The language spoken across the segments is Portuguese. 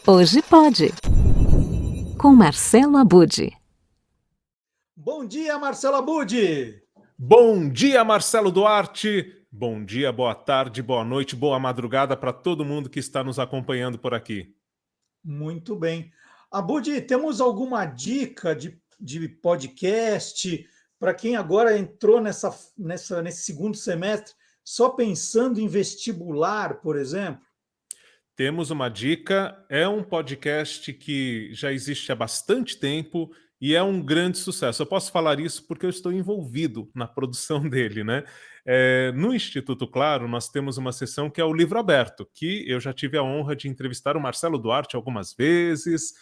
Hoje pode. Com Marcelo Abud. Bom dia, Marcelo Abud! Bom dia, Marcelo Duarte! Bom dia, boa tarde, boa noite, boa madrugada para todo mundo que está nos acompanhando por aqui. Muito bem. Abud, temos alguma dica de podcast para quem agora entrou nesse segundo semestre só pensando em vestibular, por exemplo? Temos uma dica, é um podcast que já existe há bastante tempo e é um grande sucesso. Eu posso falar isso porque eu estou envolvido na produção dele, né? No Instituto Claro, nós temos uma seção que é o Livro Aberto, que eu já tive a honra de entrevistar o Marcelo Duarte algumas vezes.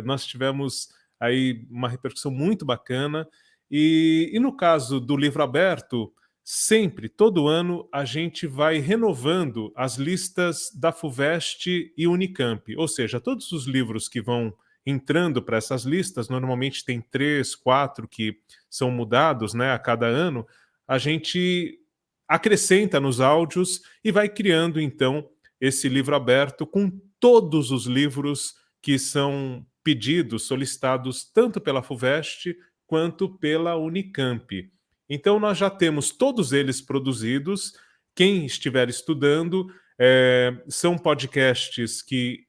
Nós tivemos aí uma repercussão muito bacana. E no caso do Livro Aberto, sempre, todo ano, a gente vai renovando as listas da FUVEST e Unicamp. Ou seja, todos os livros que vão entrando para essas listas, normalmente tem 3, 4 que são mudados, né, a cada ano, a gente acrescenta nos áudios e vai criando, então, esse livro aberto com todos os livros que são pedidos, solicitados tanto pela FUVEST quanto pela Unicamp. Então, nós já temos todos eles produzidos. Quem estiver estudando, são podcasts que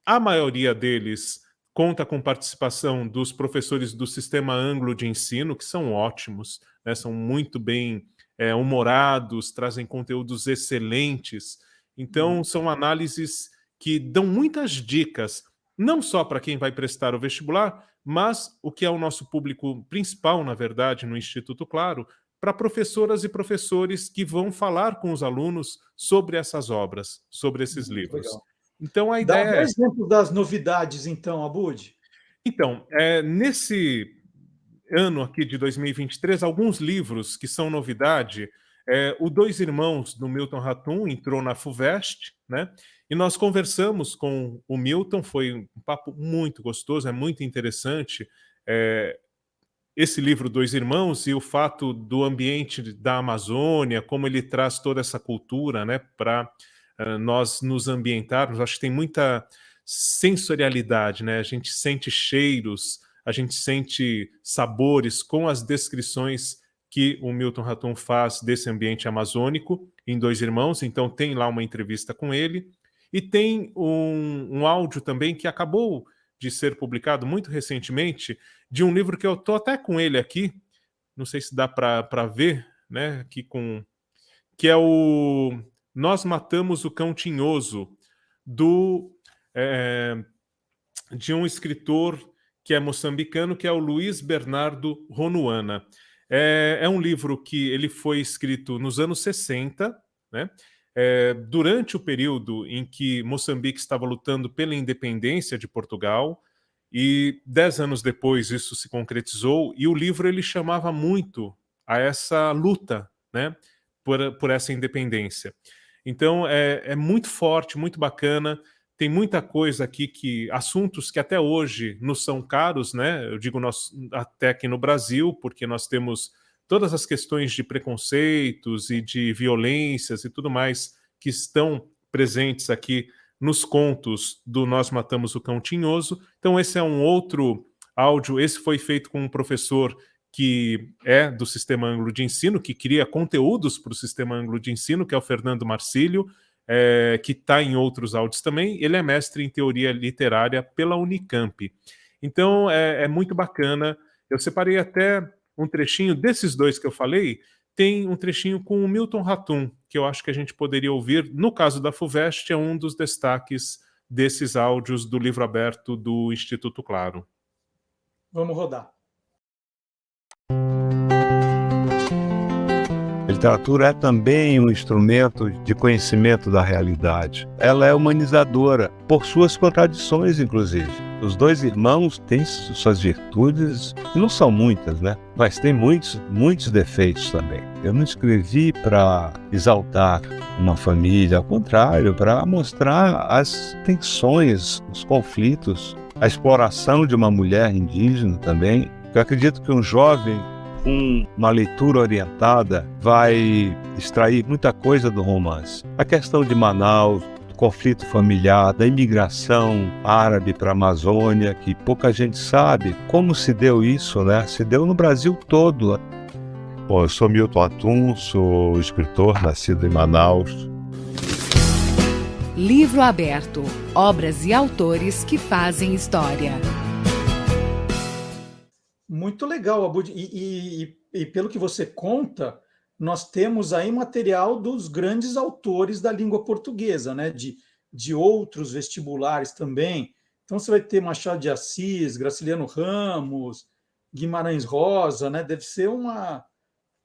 a maioria deles conta com participação dos professores do Sistema Anglo de Ensino, que são ótimos, né? São muito bem humorados, trazem conteúdos excelentes. Então, são análises que dão muitas dicas, não só para quem vai prestar o vestibular, mas o que é o nosso público principal, na verdade, no Instituto Claro, para professoras e professores que vão falar com os alunos sobre essas obras, sobre esses livros. Legal. Então, a ideia Dá um exemplo das novidades, então, Abud. Então, nesse ano aqui de 2023, alguns livros que são novidade. O Dois Irmãos, do Milton Ratum, entrou na FUVEST, né? E nós conversamos com o Milton, foi um papo muito gostoso, é muito interessante. Esse livro, Dois Irmãos, e o fato do ambiente da Amazônia, como ele traz toda essa cultura, né, para nós nos ambientarmos. Acho que tem muita sensorialidade, né? A gente sente cheiros, a gente sente sabores com as descrições que o Milton Ratum faz desse ambiente amazônico em Dois Irmãos. Então tem lá uma entrevista com ele. E tem um áudio também que acabou de ser publicado muito recentemente, de um livro que eu estou até com ele aqui, não sei se dá para ver, né, aqui que é o Nós Matamos o Cão Tinhoso, de um escritor que é moçambicano, que é o Luiz Bernardo Ronuana. É um livro que ele foi escrito nos anos 60, né? Durante o período em que Moçambique estava lutando pela independência de Portugal, e 10 anos depois isso se concretizou, e o livro ele chamava muito a essa luta, né, por essa independência. Então é muito forte, muito bacana. Tem muita coisa aqui, assuntos que até hoje nos são caros, né? Eu digo nós, até aqui no Brasil, porque nós temos todas as questões de preconceitos e de violências e tudo mais que estão presentes aqui nos contos do Nós Matamos o Cão Tinhoso. Então esse é um outro áudio, esse foi feito com um professor que é do Sistema Anglo de Ensino, que cria conteúdos para o Sistema Anglo de Ensino, que é o Fernando Marcílio, que está em outros áudios também. Ele é mestre em teoria literária pela Unicamp. Então é muito bacana. Eu separei até um trechinho desses dois que eu falei, tem um trechinho com o Milton Ratum, que eu acho que a gente poderia ouvir. No caso da FUVEST, é um dos destaques desses áudios do livro aberto do Instituto Claro. Vamos rodar. A literatura é também um instrumento de conhecimento da realidade. Ela é humanizadora, por suas contradições, inclusive. Os Dois Irmãos têm suas virtudes, e não são muitas, né? Mas tem muitos defeitos também. Eu não escrevi para exaltar uma família, ao contrário, para mostrar as tensões, os conflitos, a exploração de uma mulher indígena também. Eu acredito que um jovem com uma leitura orientada vai extrair muita coisa do romance. A questão de Manaus, conflito familiar, da imigração árabe para a Amazônia, que pouca gente sabe como se deu isso, né? Se deu no Brasil todo. Bom, eu sou Milton Atum, sou escritor, nascido em Manaus. Livro Aberto. Obras e autores que fazem história. Muito legal, Abud. E pelo que você conta, nós temos aí material dos grandes autores da língua portuguesa, né? De outros vestibulares também. Então você vai ter Machado de Assis, Graciliano Ramos, Guimarães Rosa, né? Deve ser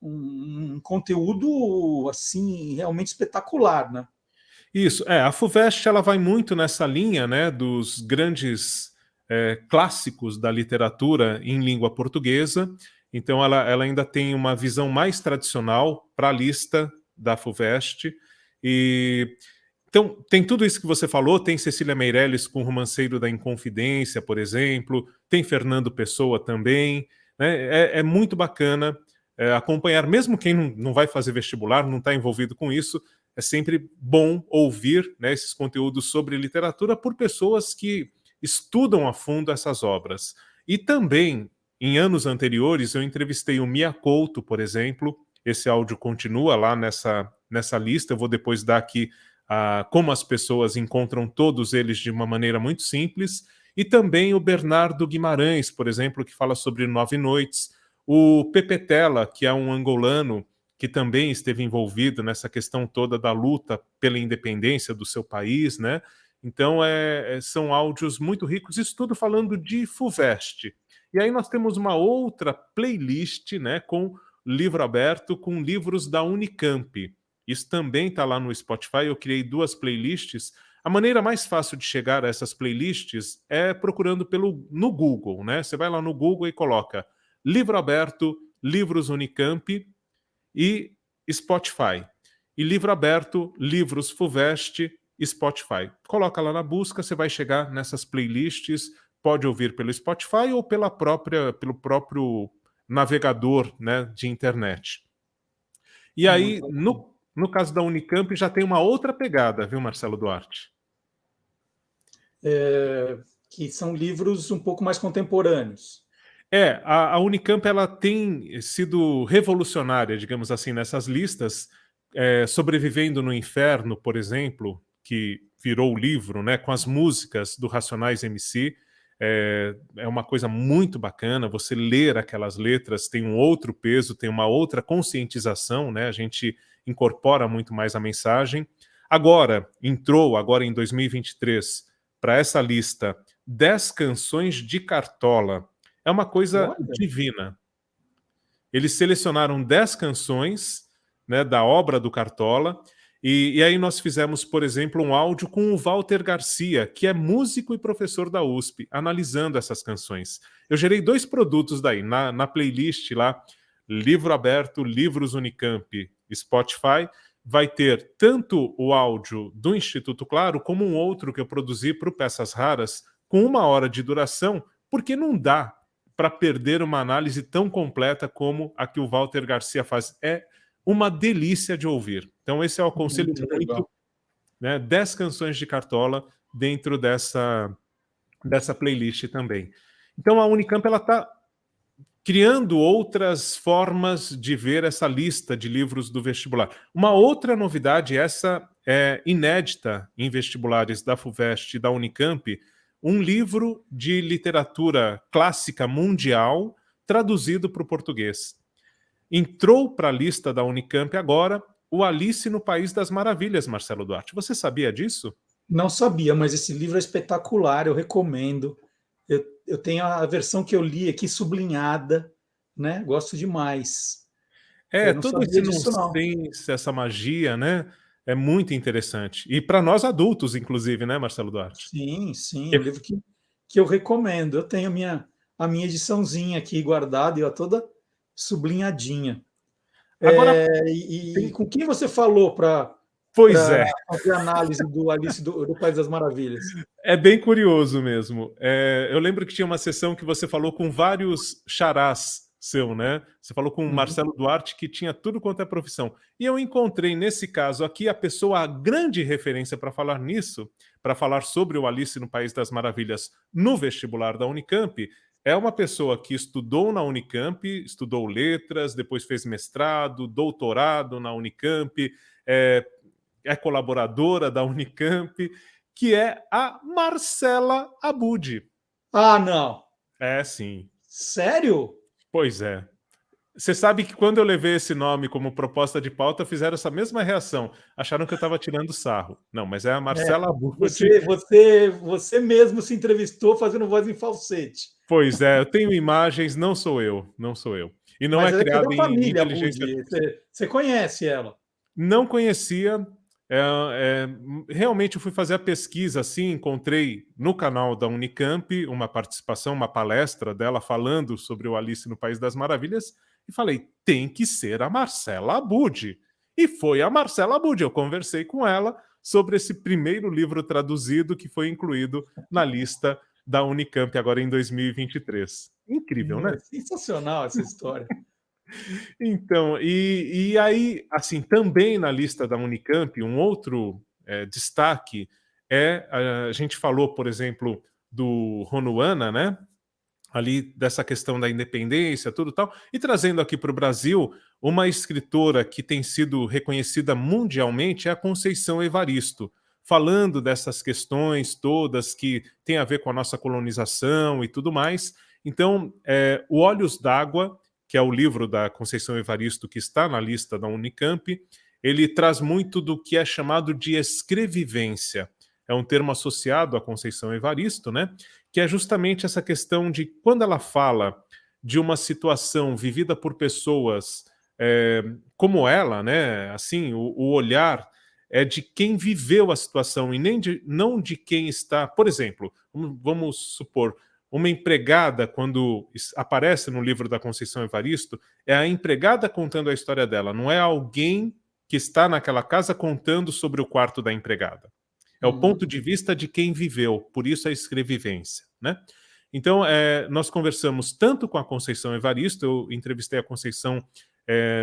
um conteúdo assim realmente espetacular, né? Isso, a FUVEST ela vai muito nessa linha, né, dos grandes clássicos da literatura em língua portuguesa. Então ela ainda tem uma visão mais tradicional para a lista da FUVEST. Então tem tudo isso que você falou, tem Cecília Meirelles com o Romanceiro da Inconfidência, por exemplo, tem Fernando Pessoa também, né? É muito bacana acompanhar, mesmo quem não vai fazer vestibular, não está envolvido com isso, é sempre bom ouvir, né, esses conteúdos sobre literatura por pessoas que estudam a fundo essas obras. E também, em anos anteriores, eu entrevistei o Mia Couto, por exemplo. Esse áudio continua lá nessa lista. Eu vou depois dar aqui como as pessoas encontram todos eles de uma maneira muito simples. E também o Bernardo Guimarães, por exemplo, que fala sobre Nove Noites. O Pepe Tela, que é um angolano, que também esteve envolvido nessa questão toda da luta pela independência do seu país, né? Então, são áudios muito ricos, isso tudo falando de FUVEST. E aí nós temos uma outra playlist, né, com livro aberto, com livros da Unicamp. Isso também está lá no Spotify, eu criei 2 playlists. A maneira mais fácil de chegar a essas playlists é procurando no Google, né? Você vai lá no Google e coloca livro aberto, livros Unicamp, e Spotify. E livro aberto, livros FUVEST, Spotify. Coloca lá na busca, você vai chegar nessas playlists, pode ouvir pelo Spotify ou pelo próprio navegador, né, de internet. E aí, no caso da Unicamp, já tem uma outra pegada, viu, Marcelo Duarte? Que são livros um pouco mais contemporâneos. A Unicamp ela tem sido revolucionária, digamos assim, nessas listas. Sobrevivendo no Inferno, por exemplo, que virou o livro, né, com as músicas do Racionais MC. É uma coisa muito bacana, você ler aquelas letras tem um outro peso, tem uma outra conscientização, né, a gente incorpora muito mais a mensagem. Entrou agora em 2023, para essa lista, 10 canções de Cartola. É uma coisa divina. Eles selecionaram 10 canções, né, da obra do Cartola, e aí nós fizemos, por exemplo, um áudio com o Walter Garcia, que é músico e professor da USP, analisando essas canções. Eu gerei 2 produtos daí, na playlist lá, Livro Aberto, Livros Unicamp, Spotify, vai ter tanto o áudio do Instituto Claro, como um outro que eu produzi para o Peças Raras, com 1 hora de duração, porque não dá para perder uma análise tão completa como a que o Walter Garcia faz. É uma delícia de ouvir. Então esse é o aconselho muito, né, 10 canções de Cartola dentro dessa playlist também. Então a Unicamp ela está criando outras formas de ver essa lista de livros do vestibular. Uma outra novidade, essa é inédita em vestibulares da FUVEST e da Unicamp, um livro de literatura clássica mundial traduzido para o português. Entrou para a lista da Unicamp agora o Alice no País das Maravilhas, Marcelo Duarte. Você sabia disso? Não sabia, mas esse livro é espetacular, eu recomendo. Eu tenho a versão que eu li aqui sublinhada, né? Gosto demais. Todo esse nonsense, essa magia, né? É muito interessante. E para nós adultos, inclusive, né, Marcelo Duarte? Sim, é um livro que eu recomendo. Eu tenho a minha ediçãozinha aqui guardada e toda sublinhadinha. Agora, com quem você falou para fazer análise do Alice do País das Maravilhas? É bem curioso mesmo. Eu lembro que tinha uma sessão que você falou com vários xarás seu, né? Você falou com o Marcelo Duarte que tinha tudo quanto é profissão. E eu encontrei, nesse caso aqui, a grande referência para falar nisso, para falar sobre o Alice no País das Maravilhas no vestibular da Unicamp, é uma pessoa que estudou na Unicamp, estudou letras, depois fez mestrado, doutorado na Unicamp, é colaboradora da Unicamp, que é a Marcela Abud. Ah, não. É, sim. Sério? Pois é. Você sabe que quando eu levei esse nome como proposta de pauta, fizeram essa mesma reação. Acharam que eu estava tirando sarro. Não, mas é a Marcela Abud. Você mesmo se entrevistou fazendo voz em falsete. Pois é, eu tenho imagens, não sou eu, não sou eu. E não Mas é é que é criada da em família, inteligência Budi. artificial. Você conhece ela. Não conhecia. Realmente eu fui fazer a pesquisa assim, encontrei no canal da Unicamp uma participação, uma palestra dela falando sobre o Alice no País das Maravilhas e falei, tem que ser a Marcela Abud. E foi a Marcela Abud. Eu conversei com ela sobre esse primeiro livro traduzido que foi incluído na lista da Unicamp agora em 2023. Incrível, né? É sensacional essa história. Então, e aí, assim, também na lista da Unicamp, um outro destaque a gente falou, por exemplo, do Ronuana, né? Ali dessa questão da independência, tudo tal, e trazendo aqui para o Brasil, uma escritora que tem sido reconhecida mundialmente é a Conceição Evaristo, falando dessas questões todas que têm a ver com a nossa colonização e tudo mais. Então, o Olhos d'Água, que é o livro da Conceição Evaristo que está na lista da Unicamp, ele traz muito do que é chamado de escrevivência. É um termo associado à Conceição Evaristo, né? Que é justamente essa questão de quando ela fala de uma situação vivida por pessoas como ela, né? Assim, o olhar é de quem viveu a situação e não de quem está. Por exemplo, vamos supor, uma empregada, quando aparece no livro da Conceição Evaristo, é a empregada contando a história dela, não é alguém que está naquela casa contando sobre o quarto da empregada. É o ponto de vista de quem viveu, por isso a escrevivência, né? Então, nós conversamos tanto com a Conceição Evaristo, eu entrevistei a Conceição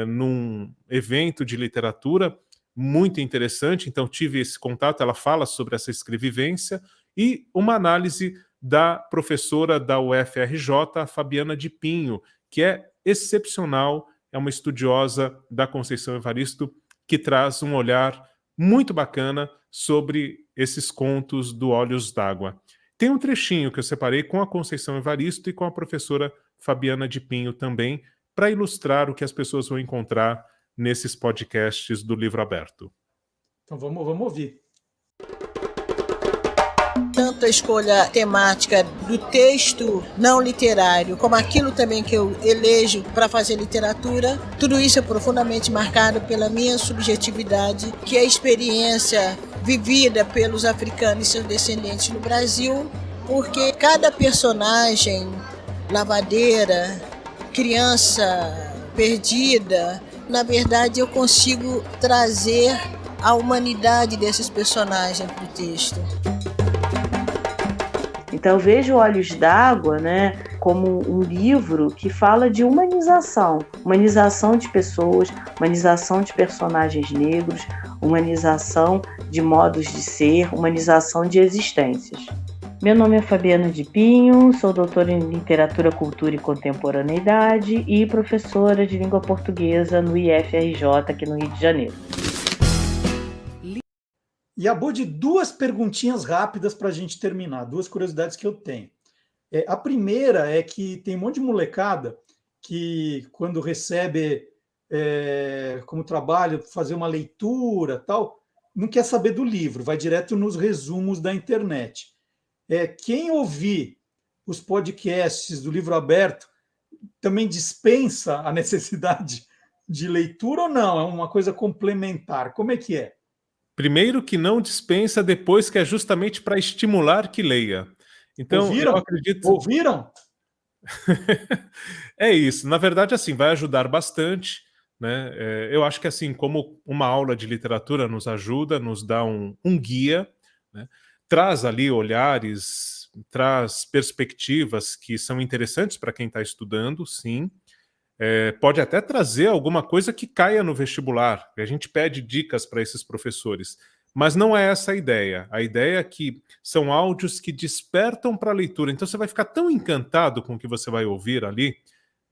num evento de literatura muito interessante, então tive esse contato, ela fala sobre essa escrevivência, e uma análise da professora da UFRJ, a Fabiana de Pinho, que é excepcional, é uma estudiosa da Conceição Evaristo, que traz um olhar muito bacana sobre esses contos do Olhos d'Água. Tem um trechinho que eu separei com a Conceição Evaristo e com a professora Fabiana de Pinho também, para ilustrar o que as pessoas vão encontrar nesses podcasts do Livro Aberto. Então vamos ouvir. Tanto a escolha temática do texto não literário, como aquilo também que eu elejo para fazer literatura, tudo isso é profundamente marcado pela minha subjetividade, que é a experiência vivida pelos africanos e seus descendentes no Brasil, porque cada personagem, lavadeira, criança perdida, na verdade eu consigo trazer a humanidade desses personagens para o texto. Então eu vejo Olhos d'Água, né, como um livro que fala de humanização de pessoas, humanização de personagens negros, humanização de modos de ser, humanização de existências. Meu nome é Fabiana de Pinho, sou doutora em Literatura, Cultura e Contemporaneidade e professora de língua portuguesa no IFRJ aqui no Rio de Janeiro. E Abud, duas perguntinhas rápidas para a gente terminar, duas curiosidades que eu tenho. A primeira é que tem um monte de molecada que, quando recebe como trabalho fazer uma leitura tal, não quer saber do livro, vai direto nos resumos da internet. Quem ouvir os podcasts do Livro Aberto também dispensa a necessidade de leitura ou não? É uma coisa complementar? Como é que é? Primeiro que não dispensa, depois que é justamente para estimular que leia. Então, ouviram? Eu acredito... Ouviram? É isso. Na verdade, assim, vai ajudar bastante, né? Eu acho que assim, como uma aula de literatura nos ajuda, nos dá um guia, né? Traz ali olhares, traz perspectivas que são interessantes para quem está estudando, sim. pode até trazer alguma coisa que caia no vestibular. A gente pede dicas para esses professores. Mas não é essa a ideia. A ideia é que são áudios que despertam para a leitura. Então você vai ficar tão encantado com o que você vai ouvir ali,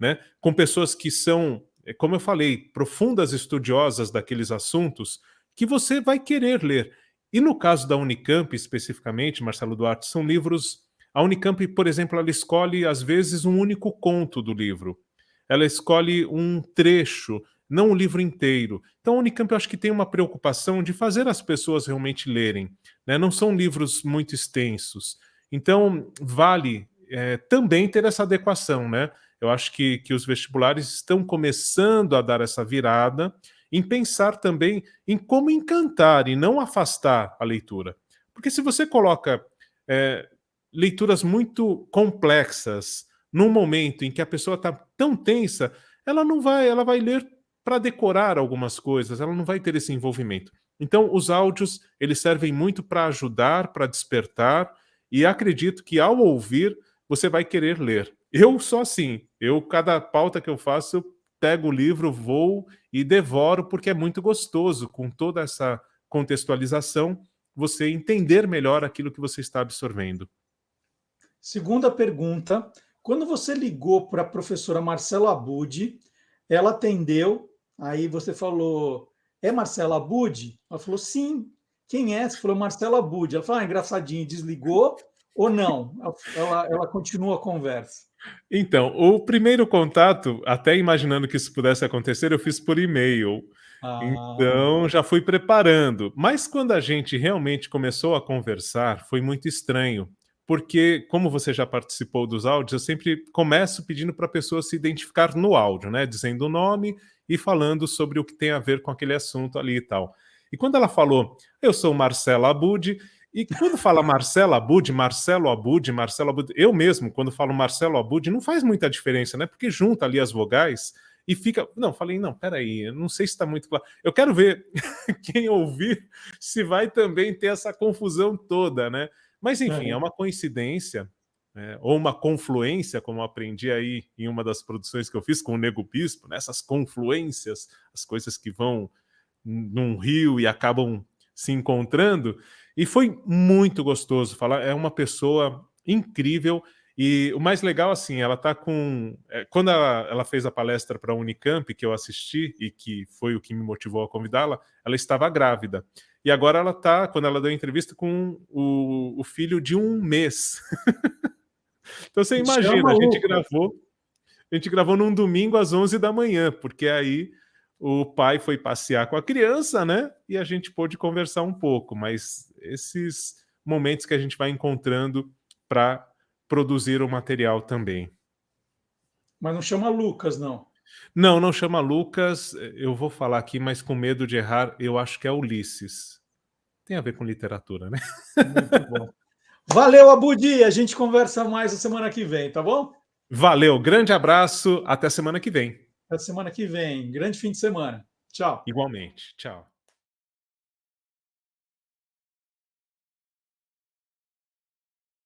né? Com pessoas que são, como eu falei, profundas estudiosas daqueles assuntos, que você vai querer ler. E no caso da Unicamp, especificamente, Marcelo Duarte, são livros... A Unicamp, por exemplo, ela escolhe, às vezes, um único conto do livro. Ela escolhe um trecho, não o livro inteiro. Então, a Unicamp, eu acho que tem uma preocupação de fazer as pessoas realmente lerem, né? Não são livros muito extensos. Então, vale também ter essa adequação, né? Eu acho que os vestibulares estão começando a dar essa virada em pensar também em como encantar e não afastar a leitura. Porque se você coloca leituras muito complexas num momento em que a pessoa está tão tensa, ela vai ler para decorar algumas coisas, ela não vai ter esse envolvimento. Então, os áudios, eles servem muito para ajudar, para despertar, e acredito que ao ouvir, você vai querer ler. Eu sou assim, cada pauta que eu faço, eu pego o livro, vou e devoro, porque é muito gostoso, com toda essa contextualização, você entender melhor aquilo que você está absorvendo. Segunda pergunta, quando você ligou para a professora Marcela Abud, ela atendeu, aí você falou, é Marcela Abud? Ela falou, sim. Quem é? Você falou, Marcela Abud. Ela falou, engraçadinho, desligou ou não? Ela continua a conversa. Então, o primeiro contato, até imaginando que isso pudesse acontecer, eu fiz por e-mail. Então, já fui preparando. Mas quando a gente realmente começou a conversar, foi muito estranho. Porque, como você já participou dos áudios, eu sempre começo pedindo para a pessoa se identificar no áudio, né? Dizendo o nome e falando sobre o que tem a ver com aquele assunto ali e tal. E quando ela falou, eu sou Marcela Abud, e quando fala Marcela Abud, Marcelo Abud, Marcelo Abud, eu mesmo, quando falo Marcelo Abud, não faz muita diferença, né? Porque junta ali as vogais e fica... Não, falei, não, peraí, eu não sei se está muito claro. Eu quero ver quem ouvir se vai também ter essa confusão toda, né? Mas, enfim, é uma coincidência, ou uma confluência, como eu aprendi aí em uma das produções que eu fiz com o Nego Bispo, né? Essas confluências, as coisas que vão num rio e acabam se encontrando, e foi muito gostoso falar. É uma pessoa incrível, e o mais legal, assim, ela tá com... Quando ela fez a palestra para a Unicamp, que eu assisti, e que foi o que me motivou a convidá-la, ela estava grávida. E agora ela tá, quando ela deu a entrevista, com o filho de 1 mês. Então você imagina, a gente gravou num domingo às 11 da manhã, porque aí o pai foi passear com a criança, né? E a gente pôde conversar um pouco, mas esses momentos que a gente vai encontrando para produzir o material também. Mas não chama Lucas, não? Não, não chama Lucas. Eu vou falar aqui, mas com medo de errar, eu acho que é Ulisses. Tem a ver com literatura, né? Muito bom. Valeu, Abudi. A gente conversa mais a semana que vem, tá bom? Valeu, grande abraço. Até semana que vem. Até semana que vem. Grande fim de semana. Tchau. Igualmente. Tchau.